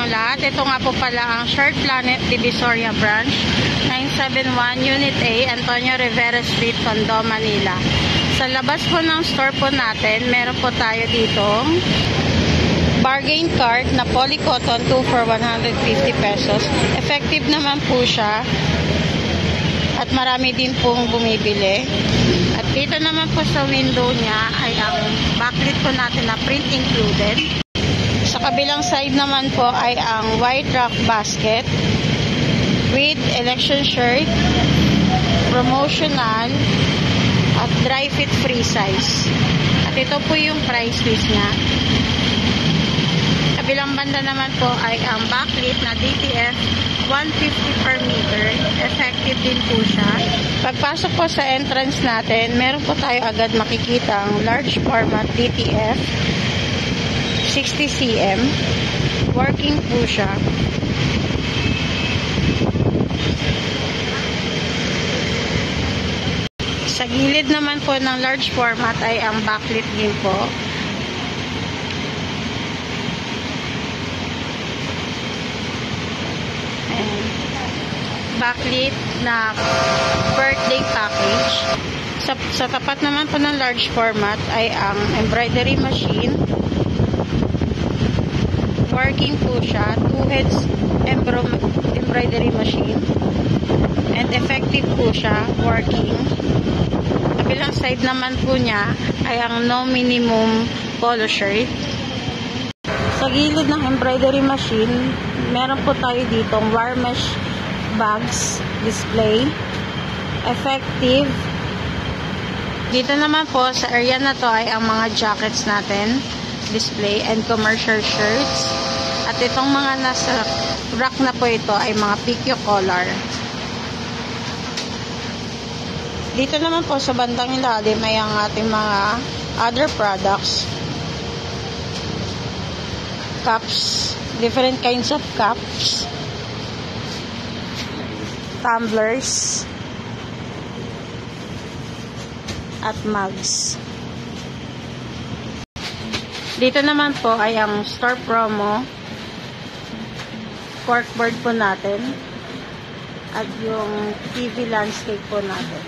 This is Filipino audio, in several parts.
inyong lahat. Ito nga po pala ang Short Planet Divisoria Branch, 971 Unit A, Antonio Rivera Street, Tondo, Manila. Sa labas po ng store po natin, meron po tayo ditong bargain cart na polycotton 2 for 150 pesos. Effective naman po siya at marami din pong bumibili. At dito naman po sa window niya ay ang backlit po natin na print included. Sa kabilang side naman po ay ang white rack basket with election shirt, promotional at dry fit free size. At ito po yung price list niya. Kabilang banda naman po ay ang backlit na DTF 150 per meter. Effective din po siya. Pagpasok po sa entrance natin, meron po tayo agad makikita ang large format DTF 60 cm. Working po siya. Sa gilid naman po ng large format ay ang backlit din po. Backlit na birthday package. Sa tapat naman po ng large format ay ang embroidery machine. Working po siya. 2 heads embroidery machine. And effective po siya. Working. Kabilang side naman po niya ay ang no minimum polo shirt. Sa gilid ng embroidery machine, meron po tayo ditong wire mesh bags display. Effective. Dito naman po sa area na to ay ang mga jackets natin display and commercial shirts. At itong mga nasa rack na po ito ay mga PQ collar. Dito naman po sa bandang ilalim ay ang ating mga other products. Cups, different kinds of cups, tumblers, at mugs. Dito naman po ay ang store promo corkboard po natin at yung TV landscape po natin.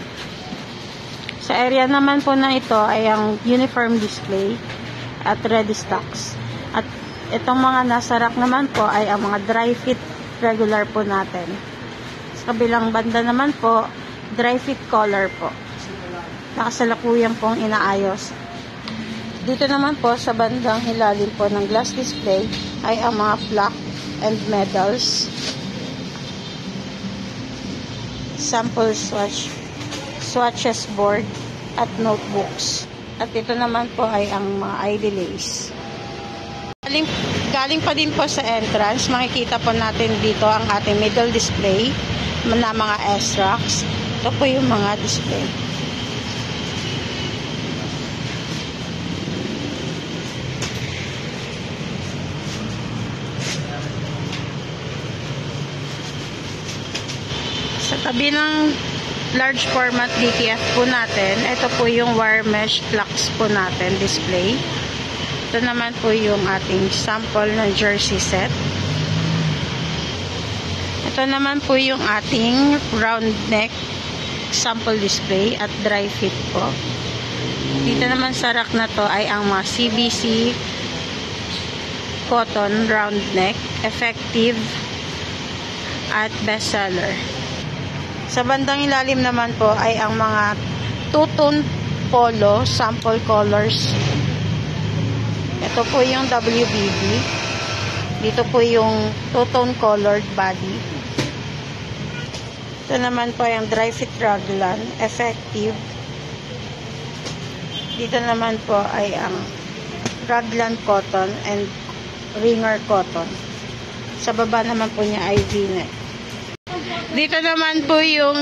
Sa area naman po na ito ay ang uniform display at ready stocks. At itong mga nasa rack naman po ay ang mga dry fit regular po natin. Sa kabilang banda naman po, dry fit collar po. Nakasalukuyang pong inaayos. Dito naman po sa bandang hilalim po ng glass display ay ang mga plaque and medals. Sample swatches board at notebooks. At ito naman po ay ang mga ID lace. Galing pa din po sa entrance, makikita po natin dito ang ating middle display na mga S-racks. Ito po yung mga display. Sa tabi ng large format DTF po natin, ito po yung wire mesh plaques po natin display. Ito naman po yung ating sample ng jersey set. Ito naman po yung ating round neck sample display at dry fit po. Dito naman sa rack na to ay ang mga CBC cotton round neck, effective at bestseller. Sa bandang ilalim naman po ay ang mga two-tone polo sample colors. Ito po yung WBB. Dito po yung two-tone colored body. Ito naman po yung dry fit raglan, effective. Dito naman po ay ang raglan cotton and ringer cotton. Sa baba naman po niya ay V-neck. Dito naman po yung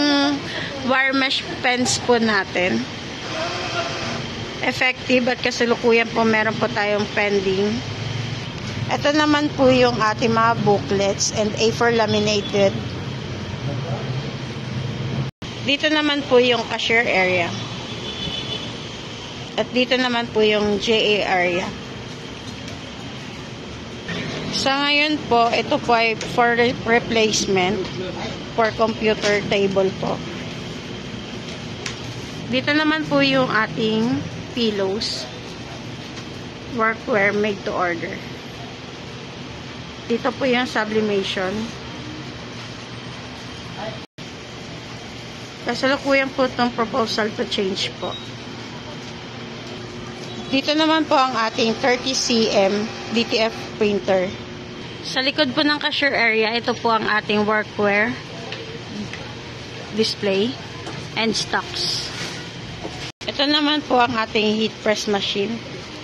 wire mesh pens po natin. Effective at kasalukuyan po meron po tayong pending. Ito naman po yung ating mga booklets and A4 laminated. Dito naman po yung cashier area. At dito naman po yung JA area. Sa ngayon po, ito po ay for replacement for computer table po. Dito naman po yung ating pillows. Workwear made to order. Dito po yung sublimation. Kasalukuyan po itong proposal to change po. Dito naman po ang ating 30cm DTF printer. Sa likod po ng cashier area, ito po ang ating workwear display and stocks. Ito naman po ang ating heat press machine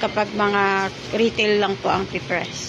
kapag mga retail lang po ang pipress.